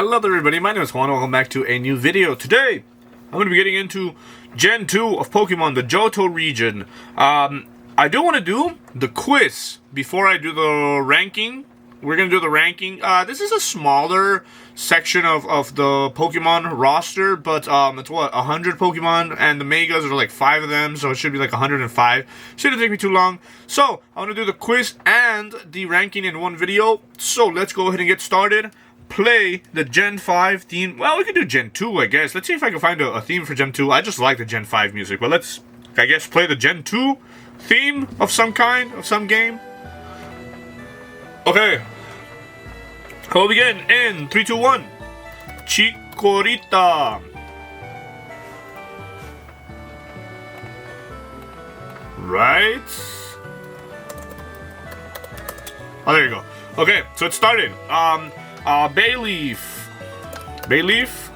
Hello there everybody, my name is Juan, welcome back to a new video. Today, I'm going to be getting into Gen 2 of Pokemon, the Johto region. I do want to do the quiz before I do the ranking. We're going to do the ranking. This is a smaller section of the Pokemon roster, but it's what, 100 Pokemon, and the Megas are like 5 of them, so it should be like 105. Shouldn't take me too long. So, I want to do the quiz and the ranking in one video, so let's go ahead and get started. Play the Gen 5 theme. Well, we can do Gen 2, I guess. Let's see if I can find a theme for Gen 2. I just like the Gen 5 music, but let's, I guess, play the Gen 2 theme of some kind, of some game. Okay. We'll begin in 3, 2, 1. Chikorita. Right? Oh, there you go. Okay, so it started. Bayleaf. Bayleaf?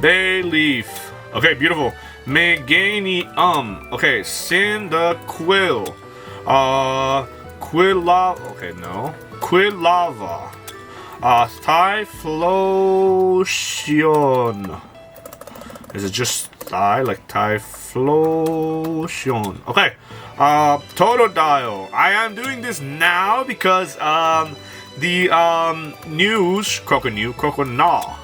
Bayleaf. Okay, beautiful. Meganium. Okay, Cyndaquil. Quilava. Okay, no. Quilava. Typhlosion. Is it just Thigh? Like Typhlosion. Okay. Totodile. I am doing this now because, the news Croconaw.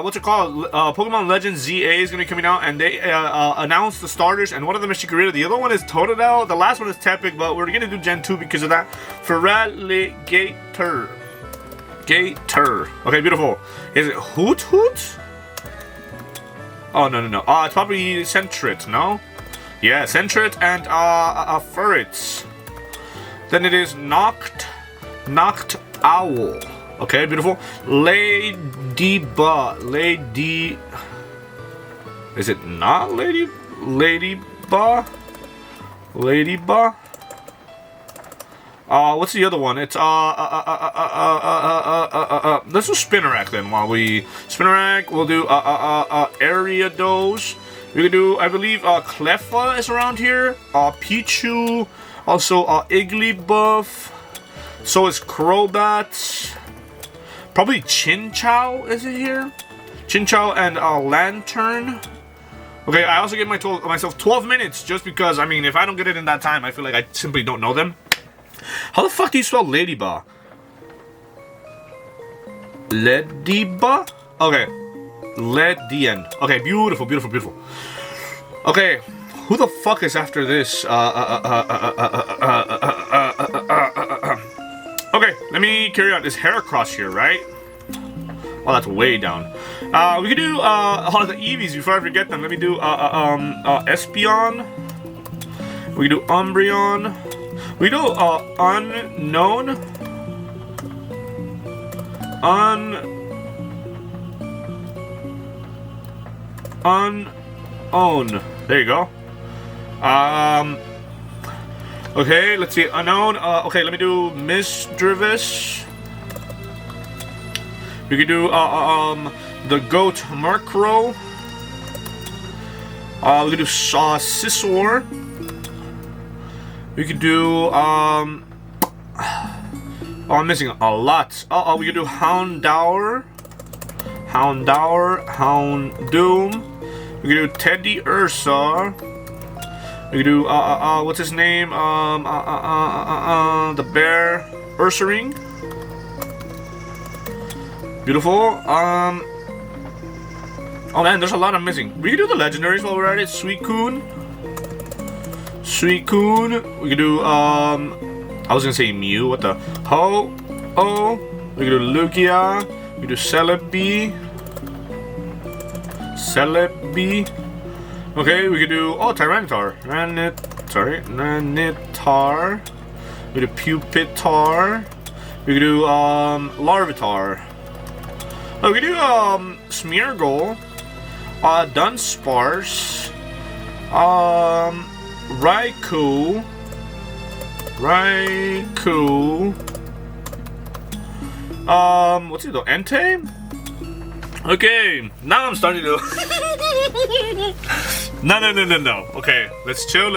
What's it called? Pokemon Legends ZA is gonna be coming out, and they announced the starters, and one of them is Chikorita. The other one is Totodile. The last one is Tepic, but we're gonna do Gen 2 because of that. Feraligatr. Gator. Okay, beautiful. Is it Hoot? Oh no. It's probably Sentret, no? Yeah, Sentret and Furrets. Then it is Knocked Owl. Okay, beautiful. Ladybug. Is it not Ladybug? What's the other one? It's let's do Spinarak then. While we Spinarak, we'll do Ariados. We can do, I believe, Cleffa is around here. Pichu, also Igglybuff. So is Crobat. Probably Chinchou, is it here? Chinchou and Lantern. Okay, I also give myself 12 minutes just because, I mean, if I don't get it in that time, I feel like I simply don't know them. How the fuck do you spell Ladybug? Ladybug? Okay. Ledian. Okay, beautiful. Okay, who the fuck is after this? Okay, let me carry on. Is Heracross here, right? Oh, that's way down. We can do the Eevees before I forget them. Let me do Espeon. We can do Umbreon. We do Unknown. Unown. There you go. Okay, let's see. Unknown. Okay, let me do Misdreavus. We can do the Goat Murkrow. We can do Scizor. We could do oh, I'm missing a lot. We could do Houndour. Houndoom. We could do Teddy Ursa. We could do what's his name? The bear Ursaring. Beautiful. Oh man, there's a lot I'm missing. We could do the legendaries while we're at it. Suicune. We could do I was gonna say Mew. What the Ho-Oh. We could do Lugia. We could do Celebi. Okay, we could do Tyranitar. Nanitar. We could do Pupitar. We could do Larvitar. Oh, we could do Smeargle. Dunsparce. Raikou. What's it though? Entei? Okay, now I'm starting to No. Okay, let's chill.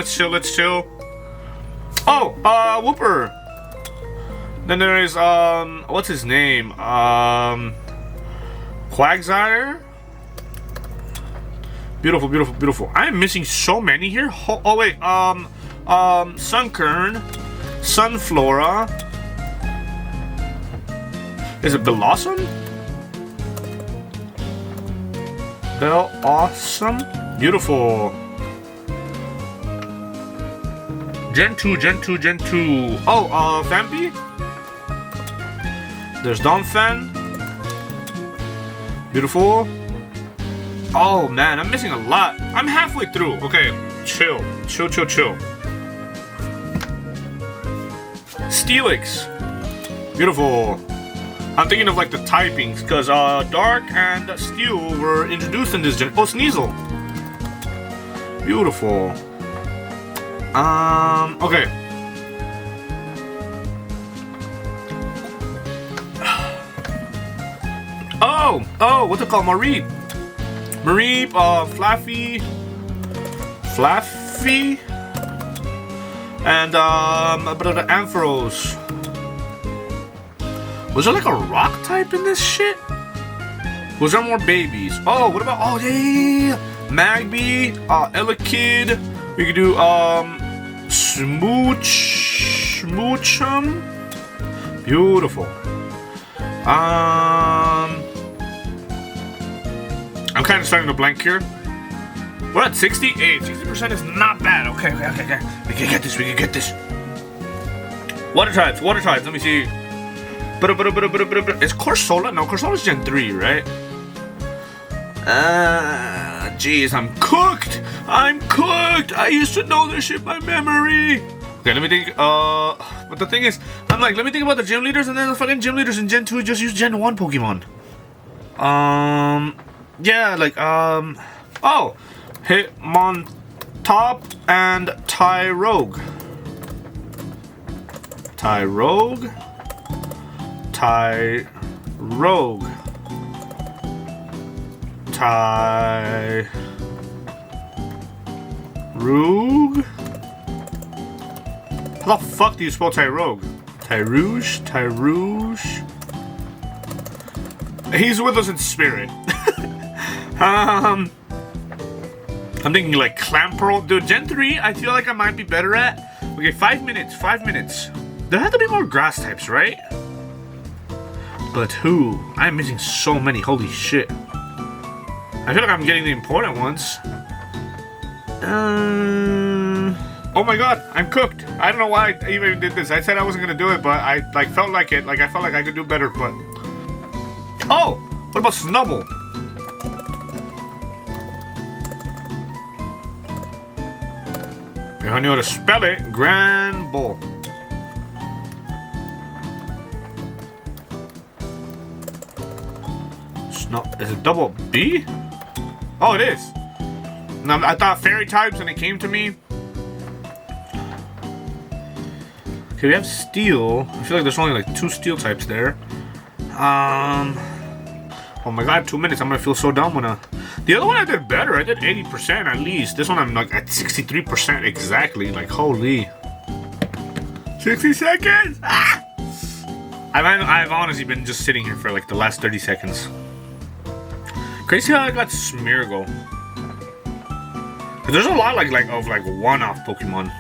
Oh, Wooper. Then there is, what's his name? Quagsire. Beautiful, beautiful, beautiful. I am missing so many here. Oh wait, Sunkern, Sunflora. Is it Blossom? Bell Awesome. Beautiful. Gen 2, Gen 2, Gen 2. Oh, Vampy. There's Donphan. Beautiful. Oh man, I'm missing a lot. I'm halfway through. Okay, chill. Chill, chill, chill. Steelix. Beautiful. I'm thinking of like the typings, because Dark and Steel were introduced in this gen. Oh, Sneasel. Beautiful. Okay. Oh, what's it called? Mareep, Flaffy, and but the Ampharos. Was there like a rock type in this shit? Was there more babies? Oh, what about? Oh yeah. Magby, Elekid. We could do Smoochum. Beautiful. I'm kind of starting to blank here. We're at 68. 60% is not bad. Okay. We can get this. Water types. Let me see. Is Corsola? No, Corsola's Gen 3, right? Jeez, I'm cooked. I used to know this shit by memory. Okay, let me think. But the thing is, I'm like, let me think about the gym leaders, and then the fucking gym leaders in Gen 2 just use Gen 1 Pokemon. Yeah, like, oh, Hitmontop and Tyrogue. Tyrogue. How the fuck do you spell Tyrogue? Tyrouge? He's with us in spirit. I'm thinking like Clamperl. Dude, Gen 3, I feel like I might be better at. Okay, 5 minutes. There have to be more grass types, right? But who? I'm missing so many. Holy shit. I feel like I'm getting the important ones. Oh my god, I'm cooked. I don't know why I even did this. I said I wasn't gonna do it, but I like felt like it. Like I felt like I could do better, but... Oh! What about Snubble? If I knew how to spell it, Grand Bull. Is it double B? Oh, it is. Now, I thought fairy types and it came to me. Okay, we have steel. I feel like there's only like 2 steel types there. Oh my god, 2 minutes. I'm gonna feel so dumb when the other one I did better. I did 80% at least. This one I'm like at 63% exactly. Like, holy. 60 seconds! Ah! I've honestly been just sitting here for like the last 30 seconds. Crazy how I got Smeargle. There's a lot of one-off Pokemon.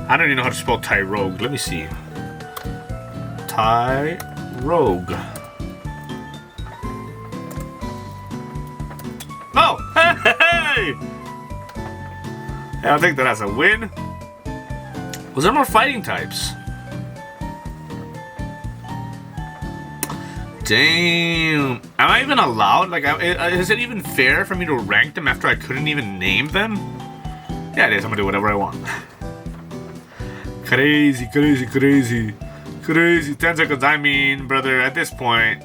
I don't even know how to spell Tyrogue. Let me see. Tyrogue. Oh! Hey! I'll take that as a win. Was there more fighting types? Damn. Am I even allowed? Like, is it even fair for me to rank them after I couldn't even name them? Yeah, it is. I'm gonna do whatever I want. Crazy. 10 seconds. I mean, brother, at this point,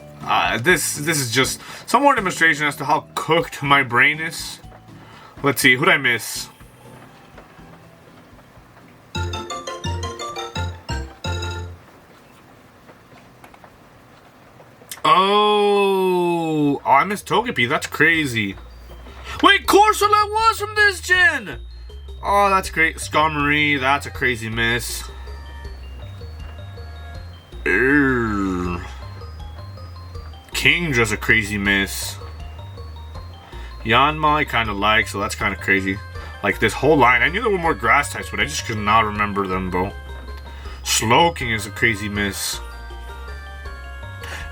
this is just some more demonstration as to how cooked my brain is. Let's see. Who'd I miss? Oh, I missed Togepi. That's crazy. Wait, Corsola was from this gen. Oh, that's great. Skarmory, that's a crazy miss. Kingdra's a crazy miss. Yanma I kind of like, so that's kind of crazy. Like this whole line, I knew there were more grass types, but I just could not remember them, bro. Slowking is a crazy miss.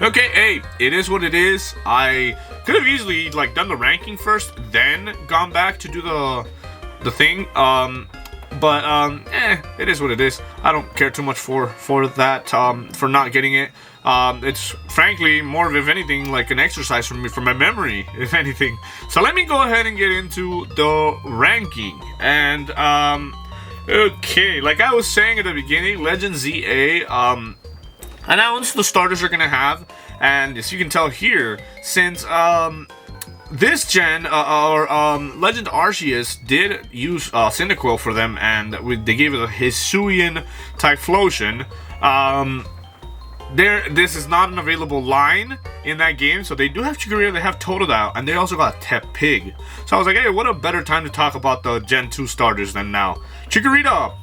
Okay, hey, it is what it is. I could have easily like done the ranking first, then gone back to do the thing. It is what it is. I don't care too much for that, for not getting it. It's frankly more of, if anything, like an exercise for me, for my memory, if anything. So let me go ahead and get into the ranking. And, okay, like I was saying at the beginning, Legend ZA, announced the starters are gonna have. And as you can tell here, since, this gen, Legend Arceus did use Cyndaquil for them, and they gave it a Hisuian Typhlosion. This is not an available line in that game, so they do have Chikorita, they have Totodile, and they also got Tepig. So I was like, hey, what a better time to talk about the Gen 2 starters than now. Chikorita!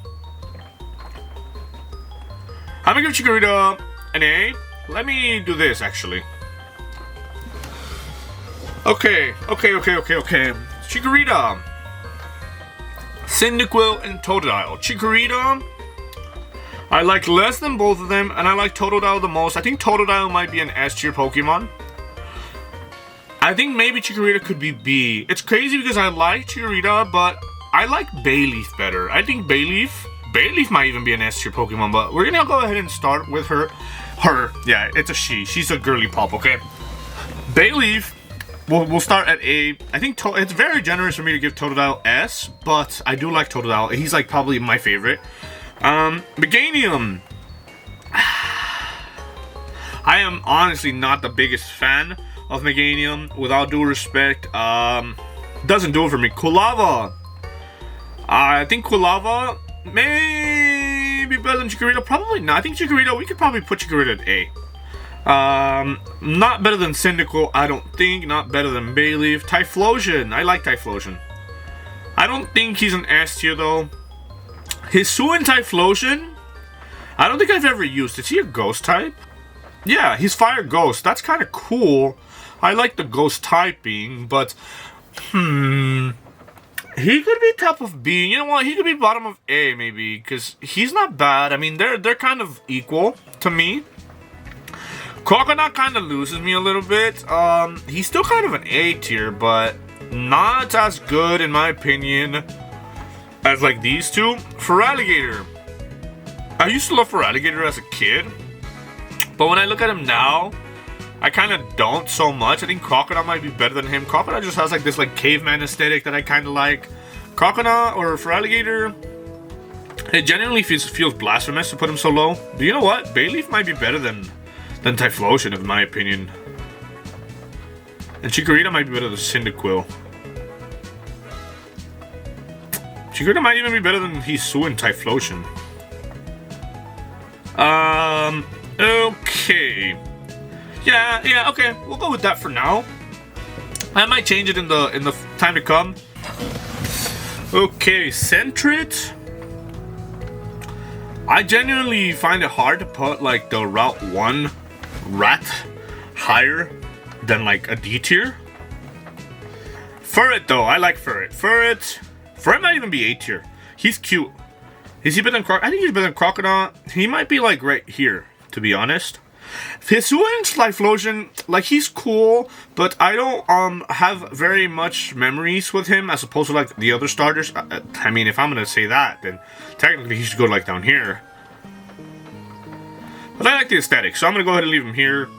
I'm gonna give Chikorita an A. Let me do this, actually. Okay. Chikorita, Cyndaquil, and Totodile. Chikorita, I like less than both of them, and I like Totodile the most. I think Totodile might be an S tier Pokemon. I think maybe Chikorita could be B. It's crazy because I like Chikorita, but I like Bayleaf better. I think Bayleaf might even be an S tier Pokemon, but we're gonna go ahead and start with her. Yeah, it's a she. She's a girly pop, okay? Bayleaf. We'll start at A. I think it's very generous for me to give Totodile S, but I do like Totodile. He's like probably my favorite. Meganium. I am honestly not the biggest fan of Meganium, without due respect. Doesn't do it for me. Kulava. I think Kulava may be better than Chikorita. Probably not. I think Chikorita, we could probably put Chikorita at A. Not better than Cyndaquil, I don't think. Not better than Bayleaf. Typhlosion, I like Typhlosion. I don't think he's an S tier though. Hisuian Typhlosion, I don't think I've ever used. Is he a ghost type? Yeah, he's Fire Ghost. That's kind of cool. I like the ghost typing, but he could be top of B. You know what? He could be bottom of A maybe, because he's not bad. I mean, they're kind of equal to me. Croconaw kind of loses me a little bit. He's still kind of an A tier, but not as good in my opinion as like these two. Feraligatr. I used to love Feraligatr as a kid, but when I look at him now, I kind of don't so much. I think Croconaw might be better than him. Croconaw just has like this like caveman aesthetic that I kind of like. Croconaw or Feraligatr, it genuinely feels blasphemous to put him so low. But you know what? Bayleaf might be better than Typhlosion, in my opinion. And Chikorita might be better than Cyndaquil. Chikorita might even be better than Hisuian Typhlosion. Okay. Yeah, okay. We'll go with that for now. I might change it in the time to come. Okay, Sentret. I genuinely find it hard to put like the Route 1 rat higher than like a D tier. Furret though, I like Furret. Furret might even be A tier. He's cute. Is he better than I think he's better than Croconaw. He might be like right here, to be honest. Hisuian Typhlosion, like he's cool, but I don't have very much memories with him as opposed to like the other starters. I mean, if I'm gonna say that, then technically he should go like down here. But I like the aesthetic, so I'm gonna go ahead and leave him here.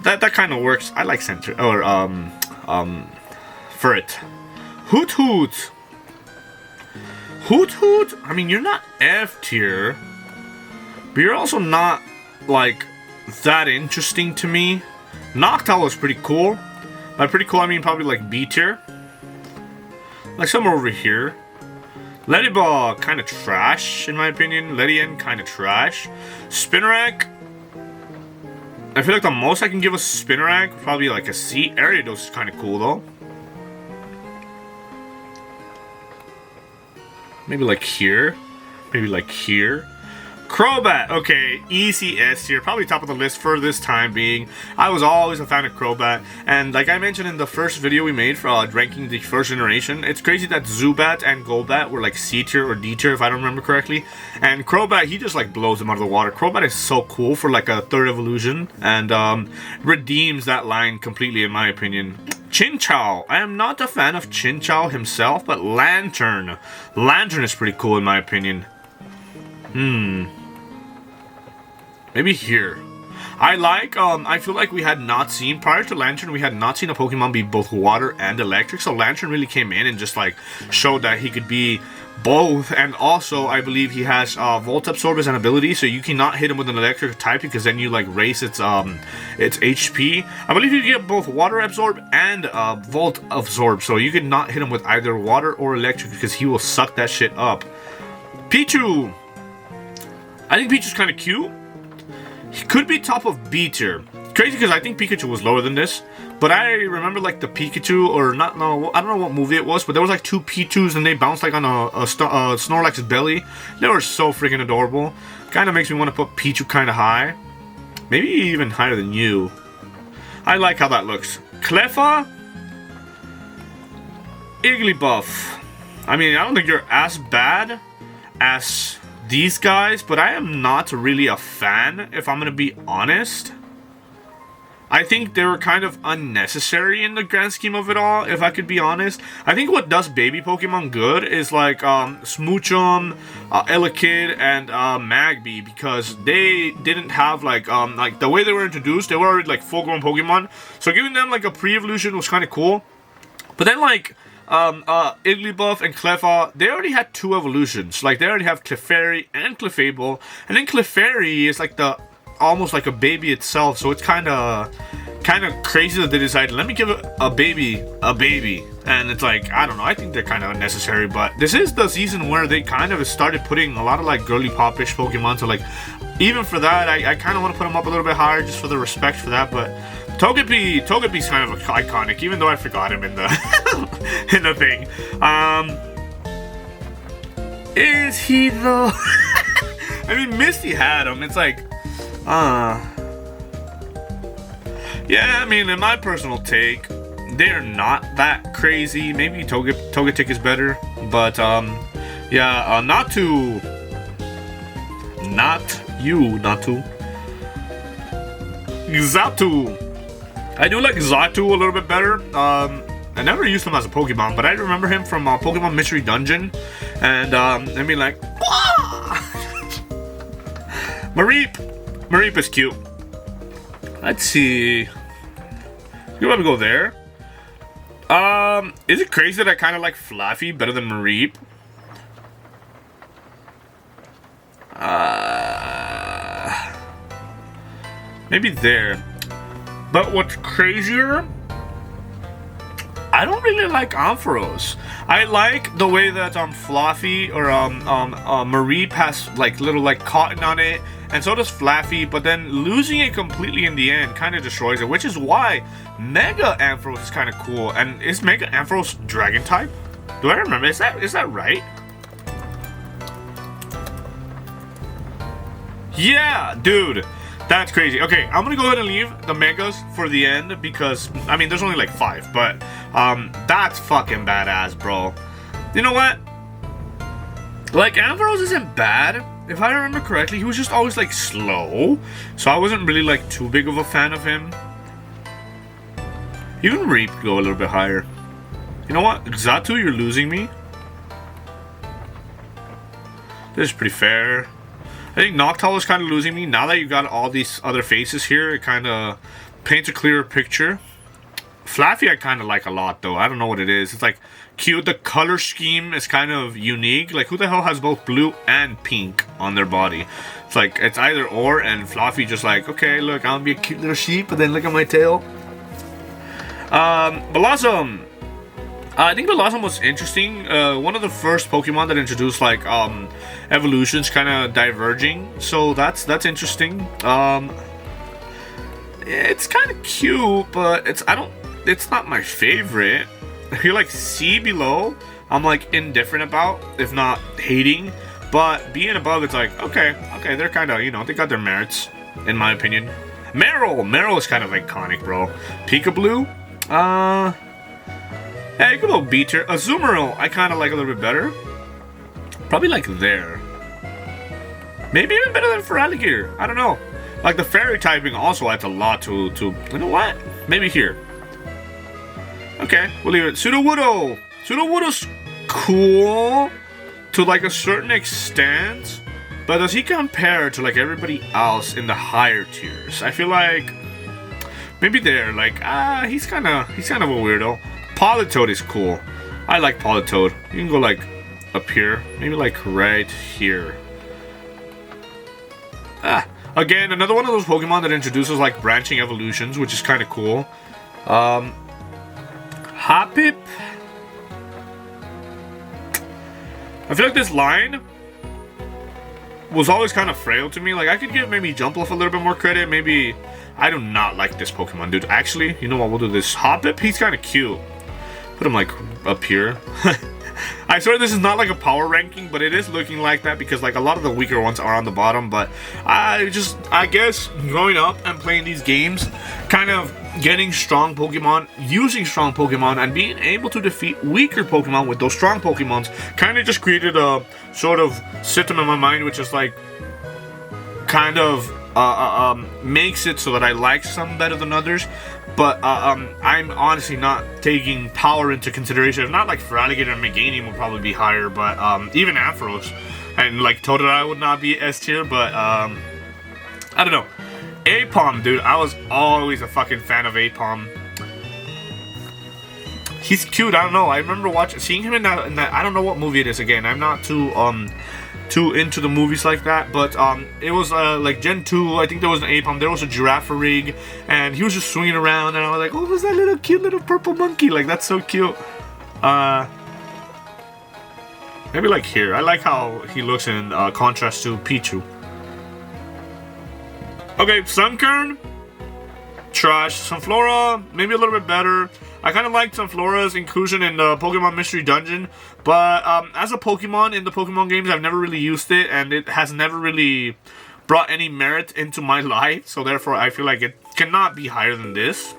That kind of works. I like Center or Furret. Hoot Hoot. Hoot Hoot. I mean, you're not F tier, but you're also not like that interesting to me. Noctowl is pretty cool. By pretty cool, I mean probably like B tier. Like somewhere over here. Ladyball, kind of trash in my opinion. Ledian, kind of trash. Spinarak, I feel like the most I can give a Spinarak, probably like a C. Ariados is kind of cool though. Maybe like here. Maybe like here. Crobat, okay, easy S tier, probably top of the list for this time being. I was always a fan of Crobat, and like I mentioned in the first video we made for ranking the first generation, it's crazy that Zubat and Golbat were like C tier or D tier if I don't remember correctly, and Crobat, he just like blows them out of the water. Crobat is so cool for like a third evolution, and redeems that line completely in my opinion. Chinchou, I am not a fan of Chinchou himself, but Lantern is pretty cool in my opinion. Maybe here. I feel like we had not seen, prior to Lantern, we had not seen a Pokemon be both water and electric, so Lantern really came in and just like showed that he could be both, and also I believe he has Volt Absorb as an ability, so you cannot hit him with an electric type because then you like raise its HP. I believe you get both Water Absorb and Volt Absorb, so you can not hit him with either water or electric because he will suck that shit up. Pichu! I think Pichu's kind of cute. He could be top of B tier. Crazy because I think Pikachu was lower than this. But I remember like the Pikachu, or not, no, I don't know what movie it was, but there was like two Pichus and they bounced like on a Snorlax's belly. They were so freaking adorable. Kind of makes me want to put Pichu kind of high. Maybe even higher than you. I like how that looks. Cleffa? Igglybuff. I mean, I don't think you're as bad as these guys, but I am not really a fan, if I'm gonna be honest. I think they were kind of unnecessary in the grand scheme of it all, if I could be honest. I think what does baby Pokemon good is like Smoochum, Elekid, and Magby, because they didn't have like the way they were introduced, they were already like full-grown Pokemon. So giving them like a pre-evolution was kind of cool. But then like Igglybuff and Cleffa, they already had two evolutions. Like they already have Clefairy and Clefable, and then Clefairy is like the almost like a baby itself, so it's kind of crazy that they decided, let me give a baby, and it's like, I don't know, I think they're kind of unnecessary. But this is the season where they kind of started putting a lot of like girly pop-ish Pokemon, so like even for that, I kind of want to put them up a little bit higher just for the respect for that. But Togepi's kind of iconic, even though I forgot him in the in the thing. Is he though? I mean, Misty had him. It's like, yeah, I mean, in my personal take, they're not that crazy. Maybe Togetic is better, but yeah, not you, Xatu. I do like Xatu a little bit better. I never used him as a Pokemon, but I remember him from Pokemon Mystery Dungeon, and I mean like, Mareep is cute. Let's see. You want to go there? Is it crazy that I kind of like Fluffy better than Mareep? Maybe there. But what's crazier, I don't really like Ampharos. I like the way that Fluffy or Mareep has like little like cotton on it, and so does Fluffy, but then losing it completely in the end kind of destroys it, which is why Mega Ampharos is kind of cool. And is Mega Ampharos Dragon type? Do I remember? Is that right? Yeah, dude. That's crazy. Okay, I'm gonna go ahead and leave the Megas for the end because, I mean, there's only like 5, but that's fucking badass, bro. You know what? Like, Ampharos isn't bad. If I remember correctly, he was just always like slow, so I wasn't really like too big of a fan of him. Even Reap could go a little bit higher. You know what? Xatu, you're losing me. This is pretty fair. I think Noctowl is kind of losing me. Now that you got all these other faces here, it kind of paints a clearer picture. Fluffy I kind of like a lot, though. I don't know what it is. It's like cute. The color scheme is kind of unique. Like, who the hell has both blue and pink on their body? It's like, it's either or, and Fluffy just like, okay, look, I'll be a cute little sheep, but then look at my tail. Blossom. I think Blossom was interesting. One of the first Pokemon that introduced like evolutions kind of diverging, so that's interesting. It's kind of cute, but it's not my favorite. I feel like C below, I'm like indifferent about, if not hating. but being above, it's like, okay, they're kind of, you know, they got their merits, in my opinion. Meryl is kind of iconic, bro. Peekaboo, yeah, you can go B tier. Azumarill, I kind of like a little bit better. Probably like there. Maybe even better than Feraligatr. I don't know. Like the fairy typing also adds a lot to you know what? Maybe here. Okay, we'll leave it. Sudowoodo. Sudowoodo's cool to like a certain extent, but does he compare to like everybody else in the higher tiers? I feel like maybe there. Like he's kind of a weirdo. Politoed is cool. I like Politoed. You can go like up here, maybe like right here. Again, another one of those Pokemon that introduces like branching evolutions, which is kind of cool. Hoppip. I feel like this line was always kind of frail to me. Like I could give maybe Jumpluff a little bit more credit. Maybe I do not like this Pokemon, dude. Actually, you know what? We'll do this. Hoppip. He's kind of cute. Put him like up here. I swear this is not like a power ranking, but it is looking like that because like a lot of the weaker ones are on the bottom. But I guess growing up and playing these games, kind of getting strong Pokemon, using strong Pokemon, and being able to defeat weaker Pokemon with those strong Pokemons kind of just created a sort of system in my mind, which is like kind of makes it so that I like some better than others. But I'm honestly not taking power into consideration. If not, like Feraligatr and Meganium would probably be higher, but even Ampharos and like Totodile would not be S tier. But I don't know. Apom, dude, I was always a fucking fan of Apom. He's cute. I don't know. I remember seeing him in that. I don't know what movie it is. Again, I'm not too into the movies like that, but it was like Gen 2, I think there was an Apom, there was a Girafarig, and he was just swinging around, and I was like, oh, who's that little cute little purple monkey? Like, that's so cute. Maybe like here. I like how he looks in contrast to Pichu. Okay, Sunkern, trash. Sunflora, maybe a little bit better. I kind of liked Sunflora's inclusion in the Pokemon Mystery Dungeon, but as a Pokemon in the Pokemon games, I've never really used it, and it has never really brought any merit into my life, so therefore I feel like it cannot be higher than this.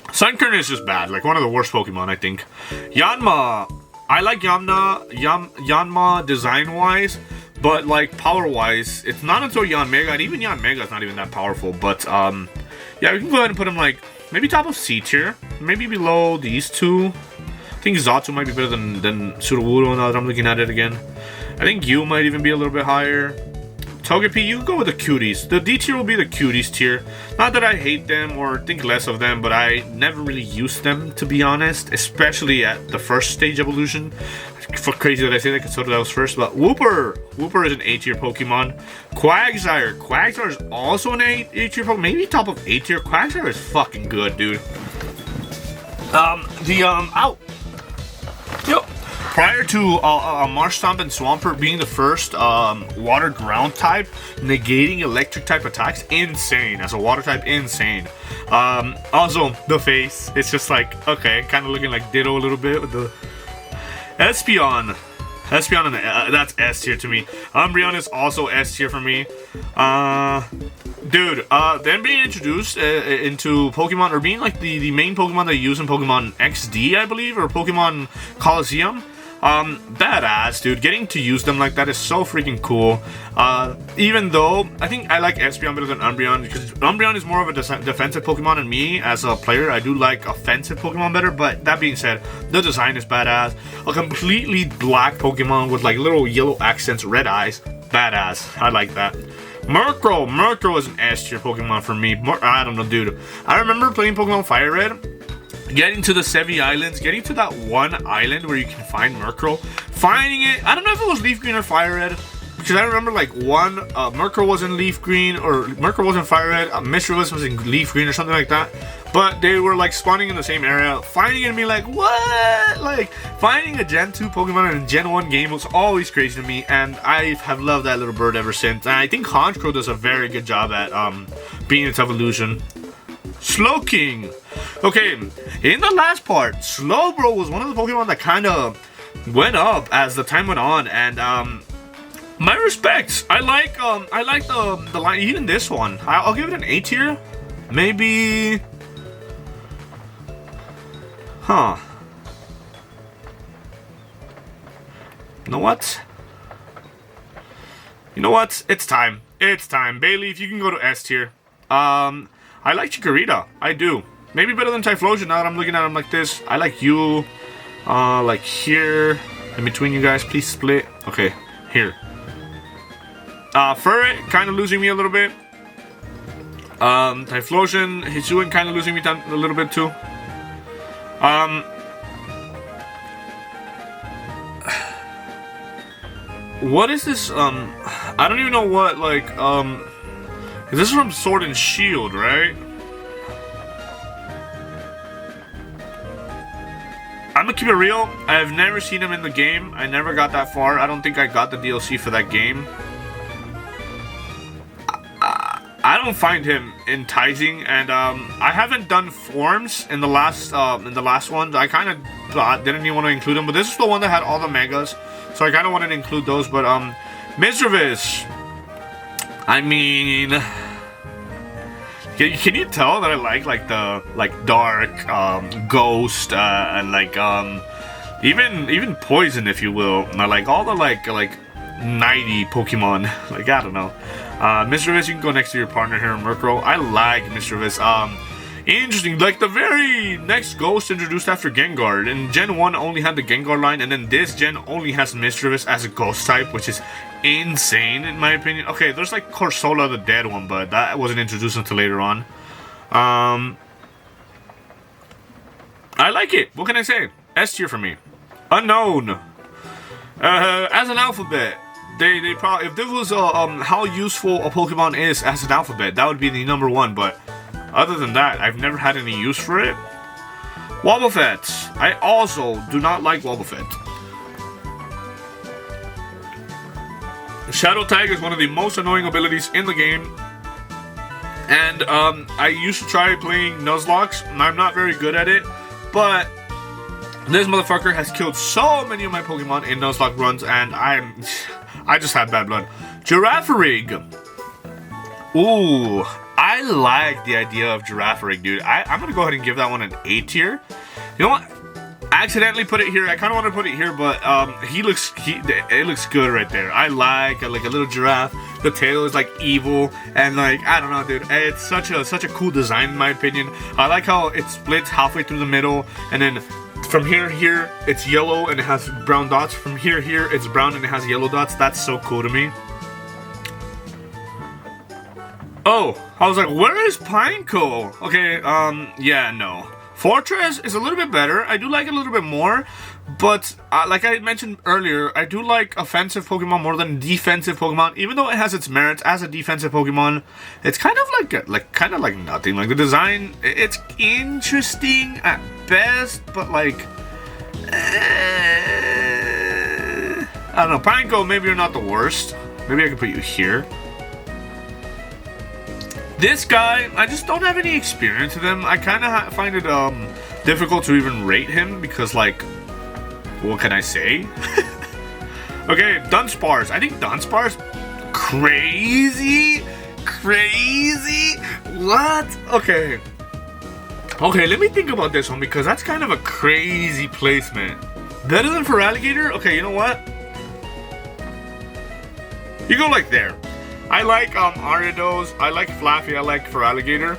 Sunkern is just bad, like one of the worst Pokemon, I think. Yanma, I like Yanma design-wise, but like power-wise, it's not until Yanmega, and even Yanmega is not even that powerful, but yeah, we can go ahead and put him like maybe top of C tier, maybe below these two. I think Johto might be better than Sudowoodo now that I'm looking at it again. I think you might even be a little bit higher. Togepi, you can go with the cuties. The D tier will be the cuties tier. Not that I hate them or think less of them, but I never really used them, to be honest, especially at the first stage evolution. For crazy that I say that because that was first, but Wooper is an A tier Pokemon. Quagsire is also an A tier Pokemon, maybe top of A tier. Quagsire is fucking good, dude. Prior to Marshtomp and Swampert being the first water ground type, negating electric type attacks, insane. As a water type, insane. Also, the face, it's just like, okay, kind of looking like Ditto a little bit with the Espeon, and that's S tier to me. Umbreon is also S tier for me. Dude, them being introduced into Pokemon, or being like the main Pokemon they use in Pokemon XD, I believe, or Pokemon Coliseum. Badass, dude. Getting to use them like that is so freaking cool. Even though I think I like Espeon better than Umbreon, because Umbreon is more of a defensive Pokemon, and me as a player, I do like offensive Pokemon better. But that being said, the design is badass. A completely black Pokemon with like little yellow accents, red eyes. Badass. I like that. Murkrow is an S tier Pokemon for me. I don't know, dude. I remember playing Pokemon Fire Red, getting to the Sevi Islands, getting to that one island where you can find Murkrow, finding it. I don't know if it was Leaf Green or Fire Red, because I remember like one Murkrow was in Leaf Green, or Murkrow was in Fire Red, Mischievous was in Leaf Green or something like that, but they were like spawning in the same area. Finding it and being like, what? Like, finding a Gen 2 Pokemon in a Gen 1 game was always crazy to me, and I have loved that little bird ever since. And I think Honchkrow does a very good job at being its evolution. Slowking. Okay, in the last part, Slowbro was one of the Pokemon that kind of went up as the time went on, and My respects. I like the line. Even this one, I'll give it an A tier. Maybe. Huh. You know what? You know what? It's time. It's time. Bailey, if you can go to S tier. I like Chikorita. I do. Maybe better than Typhlosion now that I'm looking at him like this. I like you. Like here. In between you guys, please split. Okay, here. Furret, kind of losing me a little bit. Typhlosion, Hisuian kind of losing me a little bit too. What is this? I don't even know what, like, is this from Sword and Shield, right? I'm gonna keep it real. I've never seen him in the game. I never got that far. I don't think I got the DLC for that game. I don't find him enticing, and I haven't done forms in the last one. I kind of didn't even want to include him, but this is the one that had all the megas, so I kind of wanted to include those. But Misdreavus, I mean, can you tell that I like the dark Ghost and like even Poison, if you will. I like all the like nighty Pokemon. Like, I don't know. Misdreavus, you can go next to your partner here, Murkrow. I like Misdreavus. Interesting. Like, the very next Ghost introduced after Gengar. And Gen 1 only had the Gengar line, and then this Gen only has Misdreavus as a Ghost type, which is insane, in my opinion. Okay, there's like Corsola, the dead one, but that wasn't introduced until later on. I like it. What can I say? S tier for me. Unknown. As an alphabet. They probably, if this was how useful a Pokemon is as an alphabet, that would be the #1. But other than that, I've never had any use for it. Wobbuffet. I also do not like Wobbuffet. Shadow Tag is one of the most annoying abilities in the game, and I used to try playing Nuzlocke. I'm not very good at it, but this motherfucker has killed so many of my Pokemon in Nuzlocke runs, and I just had bad blood. Girafarig. Ooh, I like the idea of Girafarig, dude. I'm gonna go ahead and give that one an A tier. You know what? I accidentally put it here. I kind of want to put it here, but it looks good right there. I like a little giraffe. The tail is like evil, and like, I don't know, dude. It's such a cool design in my opinion. I like how it splits halfway through the middle, and then from here, it's yellow and it has brown dots. From here, it's brown and it has yellow dots. That's so cool to me. Oh, I was like, where is Pineco? Okay, yeah, no. Fortress is a little bit better. I do like it a little bit more, but like I mentioned earlier, I do like offensive Pokemon more than defensive Pokemon. Even though it has its merits as a defensive Pokemon, it's kind of like nothing. Like, the design, it's interesting at best, but like, I don't know. Pineco, maybe you're not the worst. Maybe I can put you here. This guy, I just don't have any experience with him. I kind of find it difficult to even rate him because, like, what can I say? Okay, Dunsparce. I think Dunsparce, crazy. What? Okay, let me think about this one because that's kind of a crazy placement. Better than for Alligator? Okay, you know what? You go like there. I like Ariados, I like Flaffy, I like for Alligator.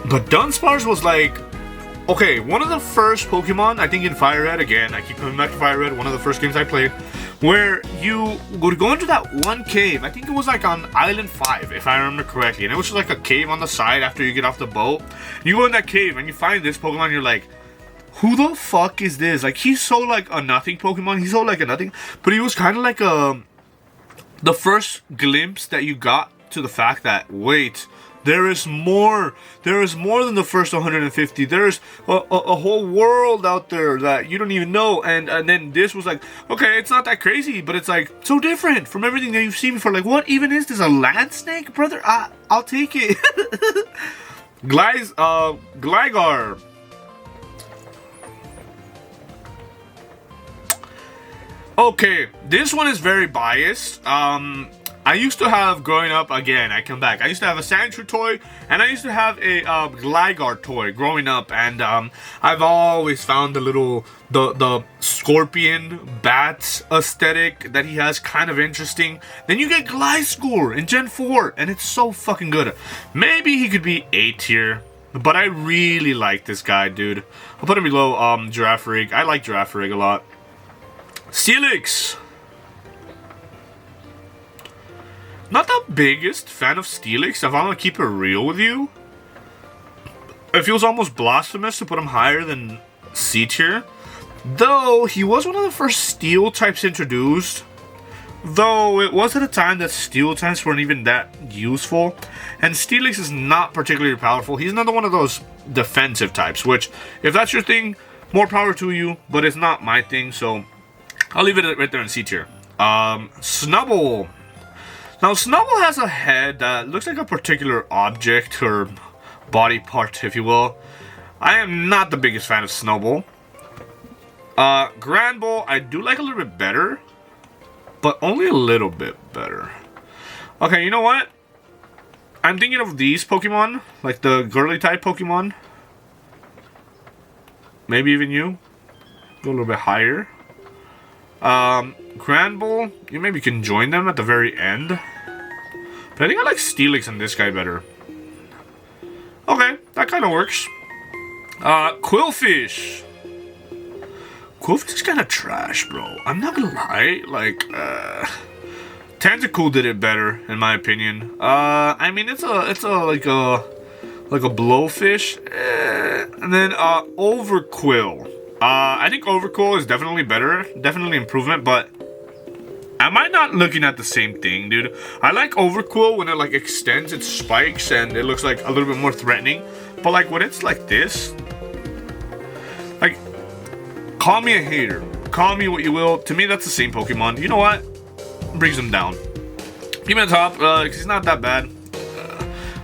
But Dunsparce was like, okay, one of the first Pokemon, I think in Fire Red, again, I keep coming back to Fire Red, one of the first games I played, where you would go into that one cave. I think it was like on Island 5, if I remember correctly. And it was just like a cave on the side after you get off the boat. You go in that cave and you find this Pokemon and you're like, who the fuck is this? Like, he's so like a nothing Pokemon. He's so like a nothing. But he was kind of like the first glimpse that you got to the fact that, wait, there is more than the first 150. There's a whole world out there that you don't even know. And then this was like, okay, it's not that crazy, but it's like so different from everything that you've seen before. Like, what even is this? A land snake, brother? I'll take it. Gligar. Okay, this one is very biased. I used to have, growing up, again, I come back. I used to have a Sandshrew toy, and I used to have a Gligar toy growing up, and I've always found the scorpion bat aesthetic that he has kind of interesting. Then you get Gliscor in Gen 4, and it's so fucking good. Maybe he could be A tier, but I really like this guy, dude. I'll put him below Girafarig. I like Girafarig a lot. Steelix. Not the biggest fan of Steelix, if I'm gonna keep it real with you. It feels almost blasphemous to put him higher than C tier. Though, he was one of the first Steel types introduced. Though, it was at a time that Steel types weren't even that useful. And Steelix is not particularly powerful. He's another one of those defensive types, which, if that's your thing, more power to you. But it's not my thing, so I'll leave it right there in C tier. Snubbull. Now, Snubbull has a head that looks like a particular object or body part, if you will. I am not the biggest fan of Snubbull. Granbull, I do like a little bit better, but only a little bit better. Okay, you know what? I'm thinking of these Pokemon, like the girly type Pokemon. Maybe even you. Go a little bit higher. Granbull, you maybe can join them at the very end. But I think I like Steelix and this guy better. Okay, that kind of works. Quillfish. Quillfish is kind of trash, bro. I'm not gonna lie. Like, Tentacool did it better, in my opinion. I mean, it's like a blowfish. And then, Overquill. I think Overquill is definitely better. Definitely improvement, but am I not looking at the same thing, dude? I like Overquill when it, like, extends its spikes and it looks, like, a little bit more threatening. But, like, when it's like this, like, call me a hater. Call me what you will. To me, that's the same Pokemon. You know what? Brings him down. Keep him at top, because he's not that bad.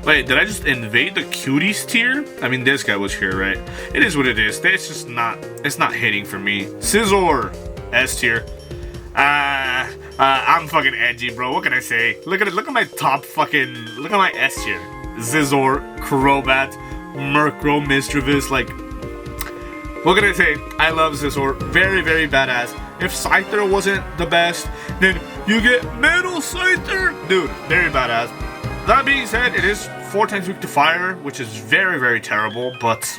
Wait, did I just invade the cuties tier? I mean, this guy was here, right? It is what it is. It's just not, it's not hitting for me. Scizor, S tier. I'm fucking edgy, bro. What can I say? Look at it. Look at my top fucking, look at my S tier. Scizor, Crobat, Murkrow, Misdreavus, like, what can I say? I love Scizor. Very, very badass. If Scyther wasn't the best, then you get Metal Scyther. Dude, very badass. That being said, it is 4 times weak to fire, which is very, very terrible, but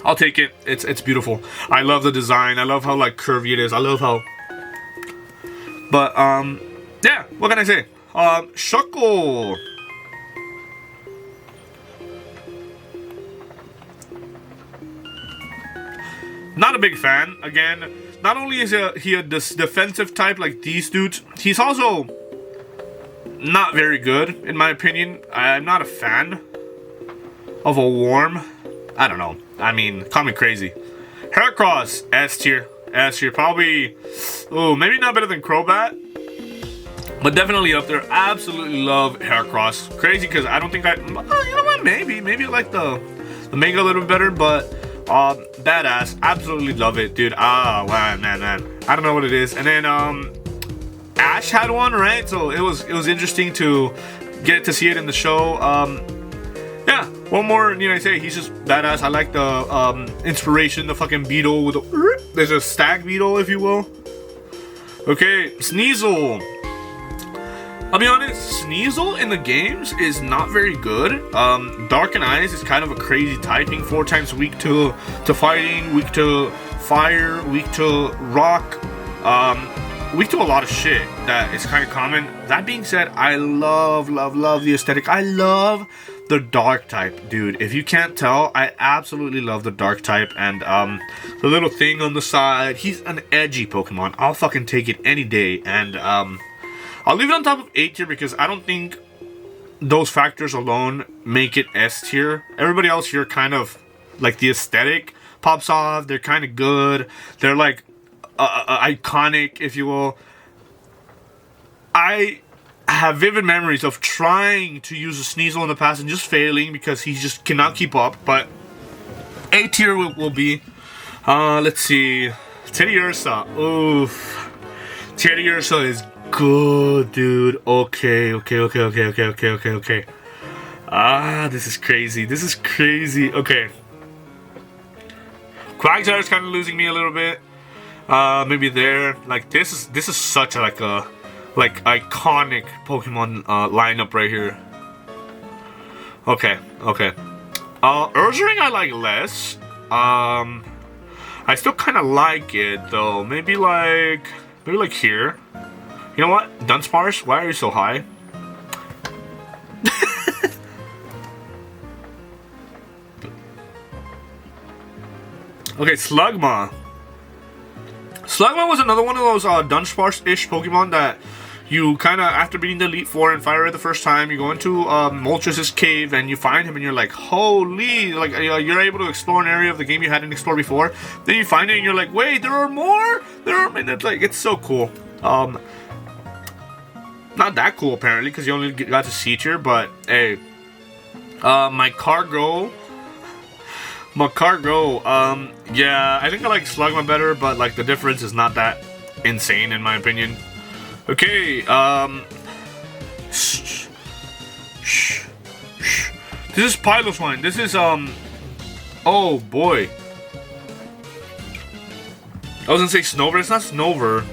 I'll take it. It's beautiful. I love the design. I love how, like, curvy it is. I love how... But, yeah, what can I say? Shuckle. Not a big fan. Again, not only is he a defensive type like these dudes, he's also not very good, in my opinion. I'm not a fan of a worm. I don't know. I mean, call me crazy. Heracross, S tier. S tier. Probably, oh, maybe not better than Crobat, but definitely up there. Absolutely love Heracross. Crazy because I don't think I, you know what, maybe I like the Mega a little bit better, but badass. Absolutely love it, dude. Ah, wow, man. I don't know what it is. And then, Ash had one, right? So it was interesting to get to see it in the show. Yeah, one more, you know, I say he's just badass. I like the inspiration, the fucking beetle with a, there's a stag beetle, if you will. Okay, Sneasel. I'll be honest, Sneasel in the games is not very good. Darken Eyes is kind of a crazy typing. 4 times weak to fighting, weak to fire, weak to rock, weak to a lot of shit that is kind of common. That being said, I love the aesthetic. I love the dark type, dude. If you can't tell, I absolutely love the dark type. And the little thing on the side, he's an edgy Pokemon. I'll fucking take it any day. And I'll leave it on top of A tier because I don't think those factors alone make it S tier. Everybody else here kind of, like, the aesthetic pops off. They're kind of good. They're like iconic, if you will. I have vivid memories of trying to use a Sneasel in the past and just failing because he just cannot keep up. But A tier will be, let's see, Teddiursa. Oof. Teddiursa is good, dude. Okay. Ah, this is crazy. Okay. Quagsire's kind of losing me a little bit. Maybe there. Like this is such a iconic Pokemon lineup right here. Okay. Ursaring I like less. I still kind of like it though. Maybe like here. You know what? Dunsparce, why are you so high? Okay, Slugma. Slugma was another one of those Dunsparce-ish Pokemon that you kind of, after beating the Elite Four and Fire Red the first time, you go into Moltres' cave and you find him and you're like, holy, like you're able to explore an area of the game you hadn't explored before. Then you find it and you're like, wait, there are more? And it's so cool. Not that cool apparently because you only got to C-tier, but hey, Macargo, yeah, I think I like Slugma better, but like the difference is not that insane in my opinion. Okay, This is Piloswine. This is, oh boy. I was gonna say Snover, it's not Snover.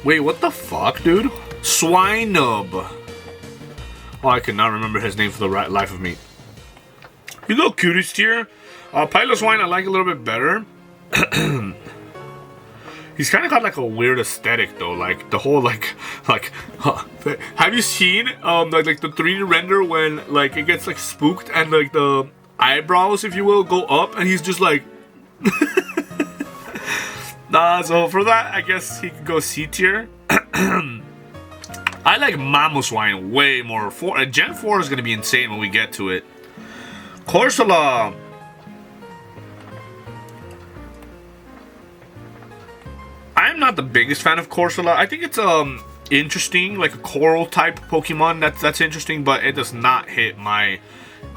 Wait, what the fuck, dude? Swinub. Oh, I cannot remember his name for the life of me. You go Cuties tier. Piloswine I like a little bit better. He's kind of got like a weird aesthetic though, like the whole have you seen like the 3D render when like it gets like spooked and like the eyebrows, if you will, go up and he's just like so for that I guess he could go C tier. I like Mamoswine way more. Gen 4 is gonna be insane when we get to it. Corsola. I'm not the biggest fan of Corsola. I think it's interesting, like a coral type Pokemon. That's interesting, but it does not hit my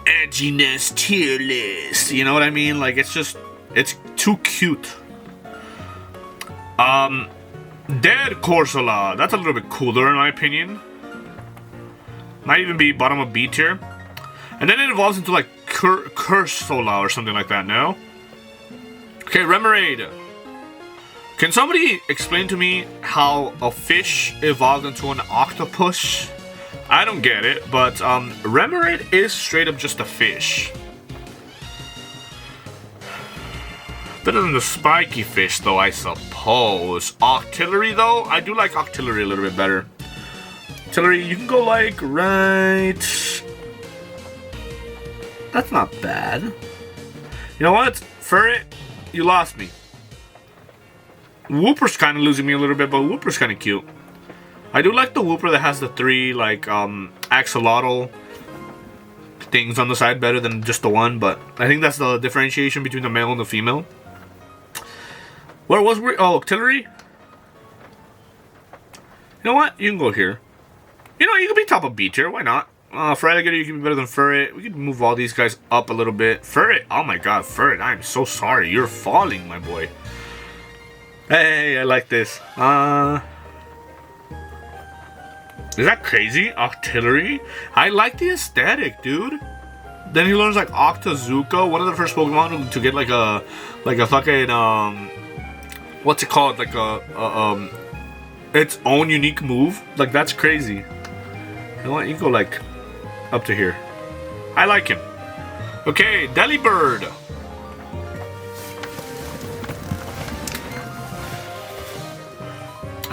edginess tier list. You know what I mean? Like it's too cute. Dead Corsola. That's a little bit cooler in my opinion. Might even be bottom of B tier. And then it evolves into like Cursola or something like that. No. Okay, Remoraid. Can somebody explain to me how a fish evolved into an octopus? I don't get it, but Remoraid is straight up just a fish. Better than the spiky fish, though, I suppose. Octillery, though? I do like Octillery a little bit better. Octillery, you can go like right... That's not bad. You know what? Furret, you lost me. Wooper's kind of losing me a little bit, but Wooper's kind of cute. I do like the Wooper that has the 3 like axolotl things on the side better than just the one, but I think that's the differentiation between the male and the female. Where was we? Oh, Octillery? You know what? You can go here. You know, you can be top of B tier. Why not? Feraligatr, you can be better than Furret. We can move all these guys up a little bit. Furret, oh my god, Furret, I'm so sorry. You're falling, my boy. Hey, I like this. Is that crazy? Octillery? I like the aesthetic, dude. Then he learns like Octazooka, one of the first Pokemon to get like a fucking what's it called? Like its own unique move. Like that's crazy. You know what? You go like up to here. I like him. Okay, Delibird.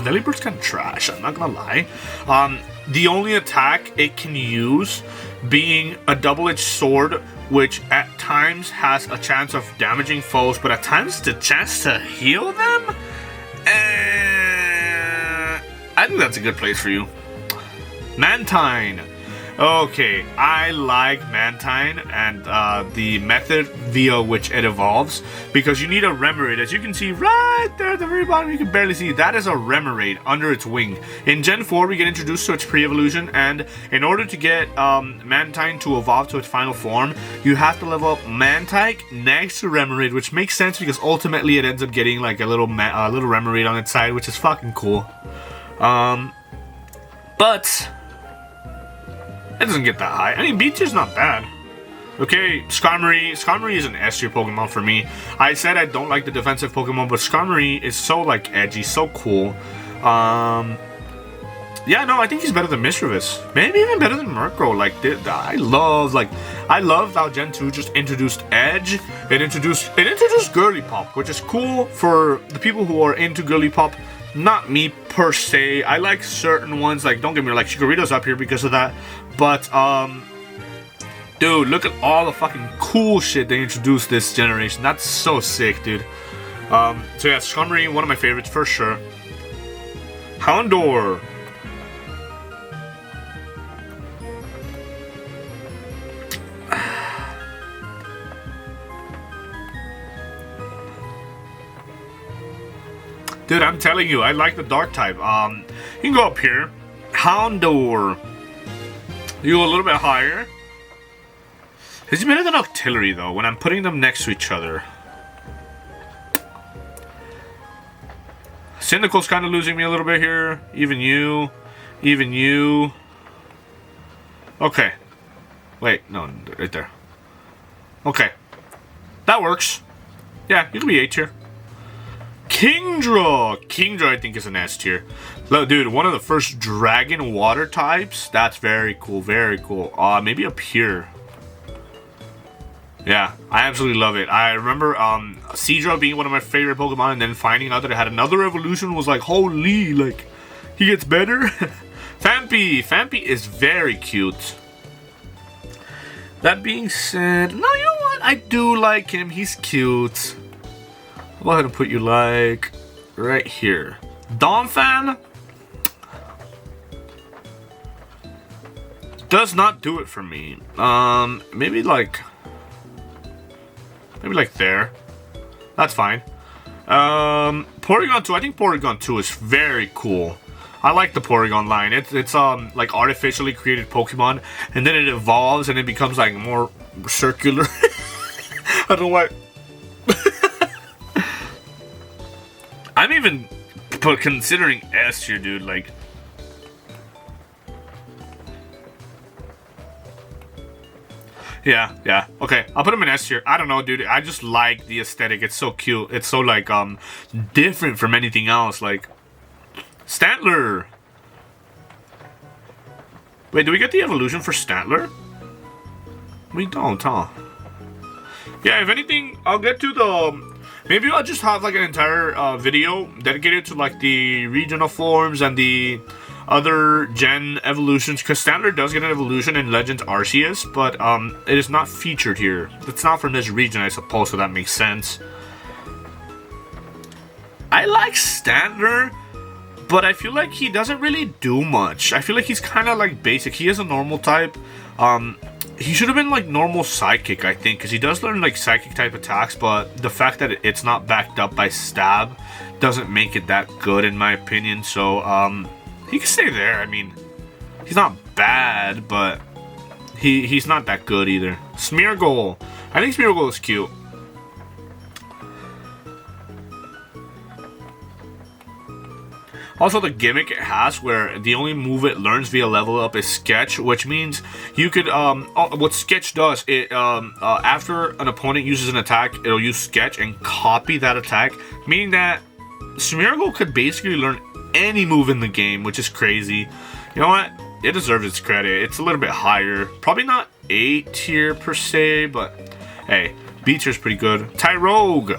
Delibird's kind of trash, I'm not gonna lie. The only attack it can use being a double-edged sword, which at times has a chance of damaging foes, but at times the chance to heal them? I think that's a good place for you. Mantine. Okay, I like Mantine and the method via which it evolves, because you need a Remoraid. As you can see right there at the very bottom, you can barely see, that is a Remoraid under its wing. In Gen 4, we get introduced to its pre-evolution, and in order to get Mantine to evolve to its final form, you have to level up Mantike next to Remoraid, which makes sense because ultimately it ends up getting like a little Remoraid on its side, which is fucking cool. But it doesn't get that high. I mean, B tier's not bad. Okay, Skarmory. Skarmory is an S tier Pokemon for me. I said I don't like the defensive Pokemon, but Skarmory is so like edgy, so cool. Yeah, no, I think he's better than Mischievous. Maybe even better than Murkrow. Like, I love how Gen 2 just introduced Edge. It introduced Girly Pop, which is cool for the people who are into Girly Pop. Not me per se. I like certain ones, like, don't get me wrong, like Chikorita's up here because of that. But, dude, look at all the fucking cool shit they introduced this generation. That's so sick, dude. So yeah, Skarmory, one of my favorites for sure. Houndour. Dude, I'm telling you, I like the dark type. You can go up here. Houndour. You go a little bit higher. Is he better than Octillery, though, when I'm putting them next to each other? Cyndaquil's kind of losing me a little bit here. Even you. Even you. Okay. Wait, no, right there. Okay. That works. Yeah, you can be A tier. Kingdra! Kingdra, I think, is an S tier. Look, dude, one of the first dragon water types. That's very cool, very cool. Maybe up here. Yeah, I absolutely love it. I remember Seadra being one of my favorite Pokemon, and then finding out that it had another evolution was like, holy, like, he gets better. Phanpy. Phanpy is very cute. That being said, no, you know what? I do like him. He's cute. I'll go ahead and put you like right here. Donphan does not do it for me. Maybe like there. That's fine. Porygon 2. I think Porygon 2 is very cool. I like the Porygon line. It's like artificially created Pokemon, and then it evolves and it becomes like more circular. I don't know why. I'm even considering S here, dude. Like, yeah. Okay, I'll put him in S tier. I don't know, dude. I just like the aesthetic. It's so cute. It's so like different from anything else. Like Stantler. Wait, do we get the evolution for Stantler? We don't, huh? Yeah, if anything, I'll get to the. Maybe I'll just have like an entire video dedicated to like the regional forms and the other gen evolutions, because Stantler does get an evolution in Legends Arceus, but it is not featured here. It's not from this region, I suppose, so that makes sense. I like Stantler, but I feel like he doesn't really do much. I feel like he's kind of like basic. He is a normal type. He should have been like normal Psychic, I think, because he does learn like Psychic type attacks, but the fact that it's not backed up by Stab doesn't make it that good in my opinion. So he can stay there. I mean, he's not bad, but he's not that good either. Smeargle. I think Smeargle is cute. Also, the gimmick it has where the only move it learns via level up is Sketch, which means you could, what Sketch does, it, after an opponent uses an attack, it'll use Sketch and copy that attack, meaning that Smeargle could basically learn any move in the game, which is crazy. You know what? It deserves its credit. It's a little bit higher. Probably not A tier per se, but hey, B tier is pretty good. Tyrogue.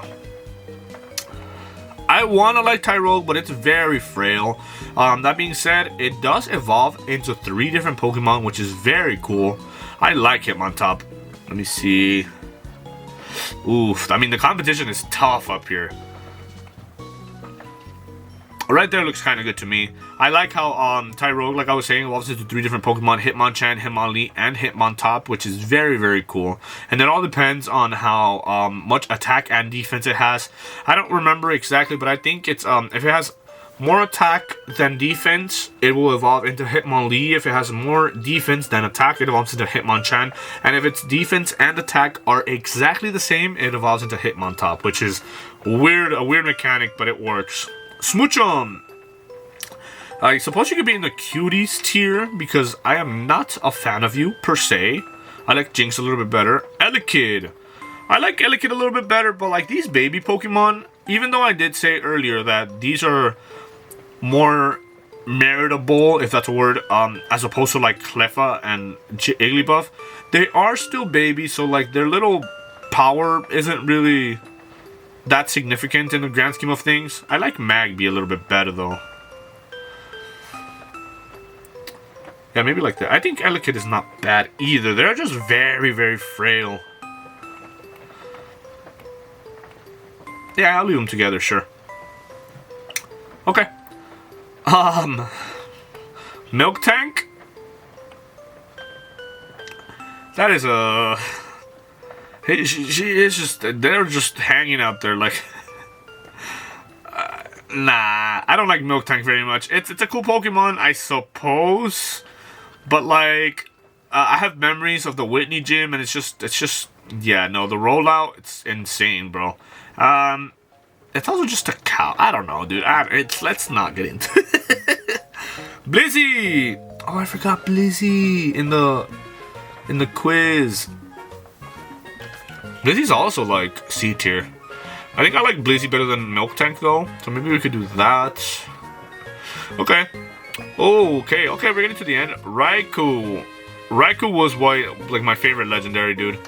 I want to like Tyrogue, but it's very frail. That being said, it does evolve into 3 different Pokemon, which is very cool. I like him on top. Let me see. Oof. I mean, the competition is tough up here. right there looks kind of good to me. I like how Tyrogue, like I was saying, evolves into 3 different Pokemon: Hitmonchan, Hitmonlee, and Hitmontop, which is very, very cool. And it all depends on how much attack and defense it has. I don't remember exactly, but I think it's if it has more attack than defense, it will evolve into Hitmonlee. If it has more defense than attack, it evolves into Hitmonchan. And if its defense and attack are exactly the same, it evolves into Hitmontop, which is weird, a weird mechanic, but it works. Smoochum! I suppose you could be in the cuties tier, because I am not a fan of you, per se. I like Jinx a little bit better. Elekid! I like Elekid a little bit better, but like these baby Pokemon, even though I did say earlier that these are more meritable, if that's a word, as opposed to like Cleffa and Igglybuff, they are still babies, so like their little power isn't really that significant in the grand scheme of things. I like Magby a little bit better though. Yeah, maybe like that. I think Elekid is not bad either. They're just very, very frail. Yeah, I'll leave them together, sure. Okay. Milk Tank? That is a... She is just... They're just hanging out there like... nah, I don't like Milk Tank very much. It's a cool Pokemon, I suppose. But like... I have memories of the Whitney gym, and it's just... Yeah, no, the rollout, it's insane, bro. It's also just a cow. I don't know, dude. Let's not get into it. Blizzy! Oh, I forgot Blizzy in the quiz. Blizzy's also like C tier. I think I like Blizzy better than Milk Tank though, so maybe we could do that. Okay. Oh, okay, we're getting to the end. Raikou. Raikou was like my favorite legendary, dude.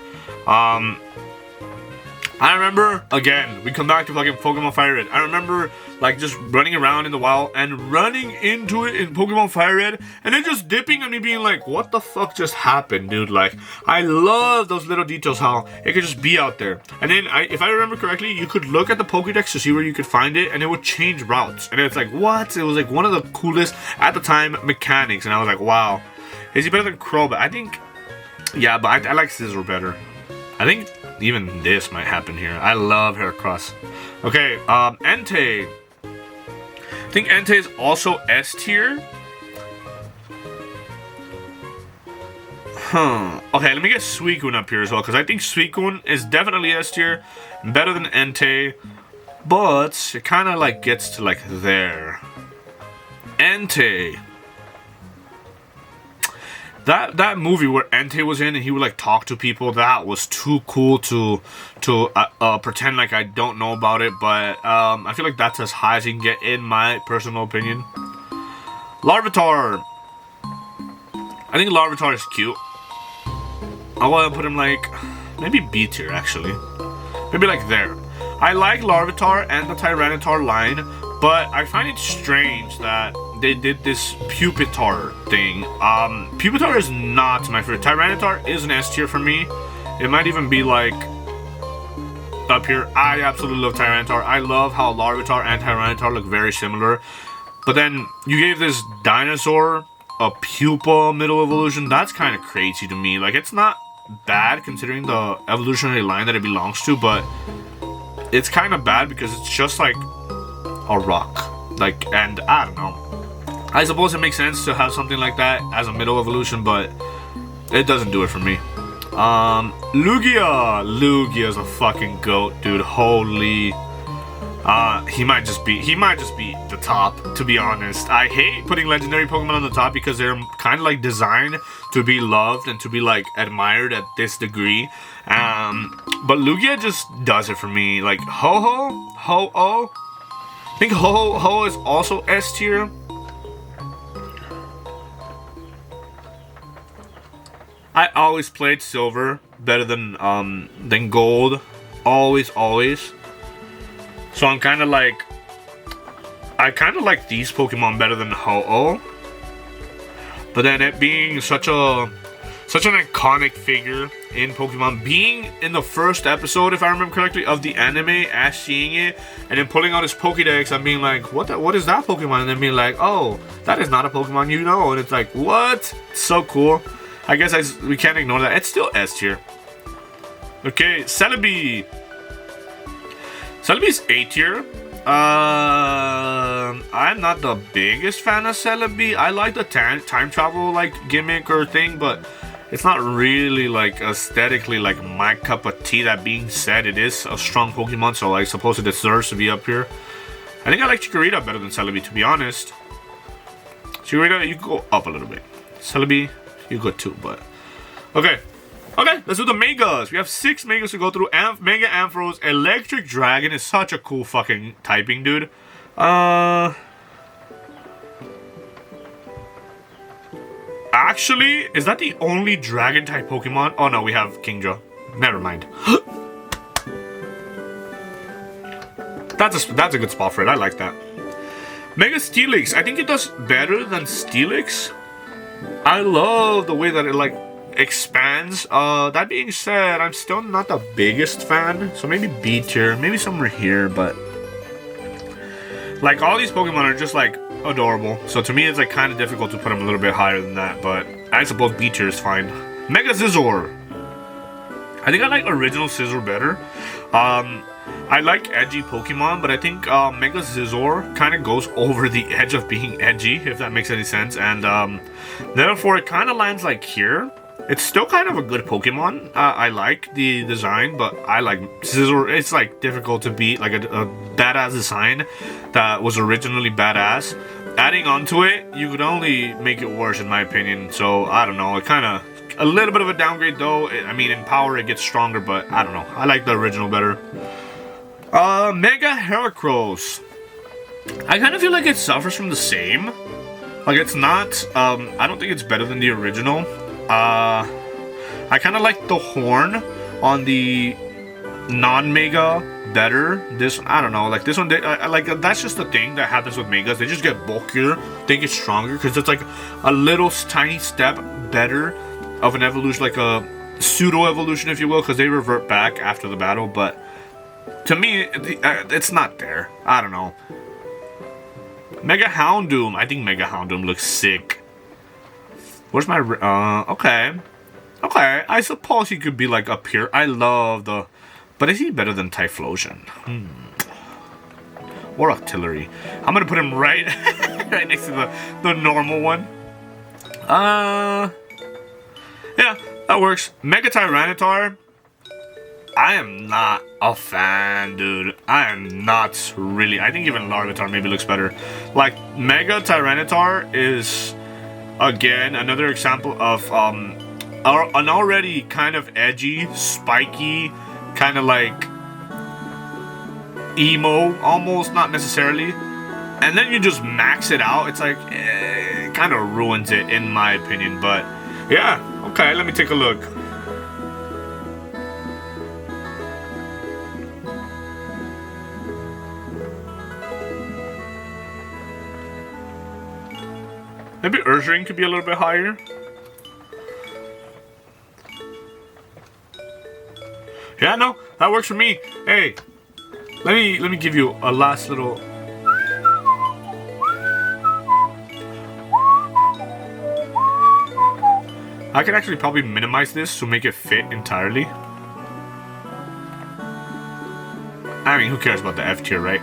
I remember, again, we come back to fucking Pokemon Fire Red. I remember, like, just running around in the wild and running into it in Pokemon Fire Red and then just dipping and me being like, what the fuck just happened, dude? Like, I love those little details, how it could just be out there. And then, if I remember correctly, you could look at the Pokédex to see where you could find it and it would change routes. And it's like, what? It was like one of the coolest, at the time, mechanics. And I was like, wow. Is he better than Crobat? I think, yeah, but I like Scizor better. I think even this might happen here. I love Heracross. Okay, Entei. I think Entei is also S tier. Okay, let me get Suicune up here as well, because I think Suicune is definitely S tier, better than Entei, but it kind of like gets to like there. Entei. That movie where Entei was in and he would like talk to people, that was too cool to pretend like I don't know about it, but I feel like that's as high as you can get in my personal opinion. Larvitar. I think Larvitar is cute. I want to put him like, maybe B tier actually. Maybe like there. I like Larvitar and the Tyranitar line, but I find it strange that they did this Pupitar thing. Pupitar is not my favorite. Tyranitar is an S tier for me. It might even be like up here. I absolutely love Tyranitar. I love how Larvitar and Tyranitar look very similar. But then you gave this dinosaur a pupa middle evolution. That's kind of crazy to me. Like, it's not bad considering the evolutionary line that it belongs to, but it's kind of bad because it's just like a rock. Like, and I don't know. I suppose it makes sense to have something like that as a middle evolution, but it doesn't do it for me. Lugia. Lugia's a fucking goat, dude. Holy. He might just be the top, to be honest. I hate putting legendary Pokemon on the top because they're kind of like designed to be loved and to be like admired at this degree. But Lugia just does it for me. Like Ho-Oh. I think Ho-Oh is also S tier. I always played Silver better than Gold. Always. So I'm kind of like, I kind of like these Pokemon better than Ho-Oh. But then it being such a such an iconic figure in Pokemon. Being in the first episode, if I remember correctly, of the anime, Ash seeing it, and then pulling out his Pokédex and being like, what is that Pokemon? And then being like, oh, that is not a Pokemon you know. And it's like, what? It's so cool. I guess we can't ignore that. It's still S tier. Okay, Celebi. Celebi's A tier. I'm not the biggest fan of Celebi. I like the time travel like gimmick or thing, but it's not really like aesthetically like my cup of tea. That being said, it is a strong Pokemon, so I suppose it deserves to be up here. I think I like Chikorita better than Celebi, to be honest. Chikorita, you go up a little bit. Celebi, you go too, but okay. Okay, let's do the Megas. We have 6 Megas to go through. Mega Ampharos. Electric Dragon is such a cool fucking typing, dude. Actually, is that the only Dragon type Pokemon? Oh no, we have Kingdra. Never mind. That's a good spot for it. I like that. Mega Steelix. I think it does better than Steelix. I love the way that it like expands. That being said, I'm still not the biggest fan, so maybe B tier, maybe somewhere here, but like all these Pokemon are just like adorable, so to me it's like kind of difficult to put them a little bit higher than that, but I suppose B tier is fine. Mega Scizor. I think I like original Scizor better. I like edgy Pokemon, but I think Mega Scizor kind of goes over the edge of being edgy, if that makes any sense, and therefore it kind of lands like here. It's still kind of a good Pokemon. I like the design, but I like Scizor. It's like difficult to beat like a badass design that was originally badass. Adding onto it, you could only make it worse in my opinion. So I don't know. It kind of a little bit of a downgrade though. I mean, in power it gets stronger, but I don't know. I like the original better. Mega Heracross. I kind of feel like it suffers from the same. Like it's not. I don't think it's better than the original. I kind of like the horn on the non-mega better. This, I don't know, like this one, I like that's just the thing that happens with megas. They just get bulkier, they get stronger, because it's like a little tiny step better of an evolution, like a pseudo-evolution, if you will, because they revert back after the battle, but to me, it's not there. I don't know. Mega Houndoom. I think Mega Houndoom looks sick. Where's my... okay. Okay, I suppose he could be, like, up here. I love the... But is he better than Typhlosion? Or Artillery? I'm gonna put him right... right next to the normal one. Yeah, that works. Mega Tyranitar. I am not a fan, dude. I am not really... I think even Larvitar maybe looks better. Like, Mega Tyranitar is... Again, another example of an already kind of edgy, spiky, kind of like emo, almost, not necessarily. And then you just max it out. It's like, it kind of ruins it, in my opinion. But yeah, okay, let me take a look. Maybe Ursaring could be a little bit higher. Yeah, no, that works for me. Hey, let me give you a last little. I can actually probably minimize this to make it fit entirely. I mean, who cares about the F tier, right?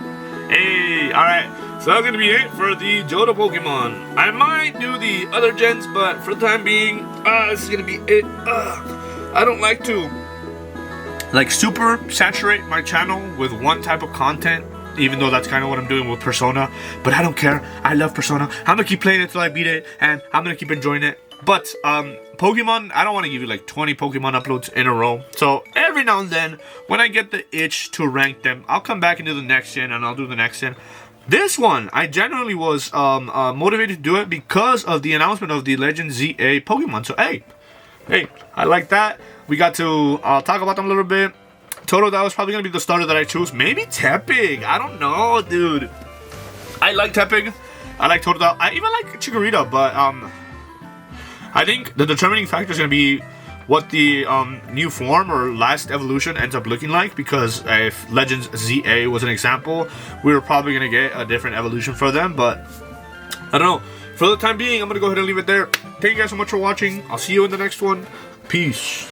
Hey, alright. So that's gonna be it for the Johto Pokemon. I might do the other gens, but for the time being, this is gonna be it. I don't like to super saturate my channel with one type of content, even though that's kind of what I'm doing with Persona. But I don't care. I love Persona. I'm gonna keep playing it till I beat it, and I'm gonna keep enjoying it. But Pokemon, I don't want to give you like 20 Pokemon uploads in a row. So every now and then, when I get the itch to rank them, I'll come back and do the next gen, and I'll do the next gen. This one, I generally was motivated to do it because of the announcement of the Legend ZA Pokemon. So, hey, I like that. We got to talk about them a little bit. Toto, that was probably going to be the starter that I choose. Maybe Tepig. I don't know, dude. I like Tepig. I like Totodile. I even like Chikorita, but I I think the determining factor is going to be what the new form or last evolution ends up looking like, because if Legends ZA was an example, we were probably going to get a different evolution for them, but I don't know. For the time being, I'm going to go ahead and leave it there. Thank you guys so much for watching. I'll see you in the next one. Peace.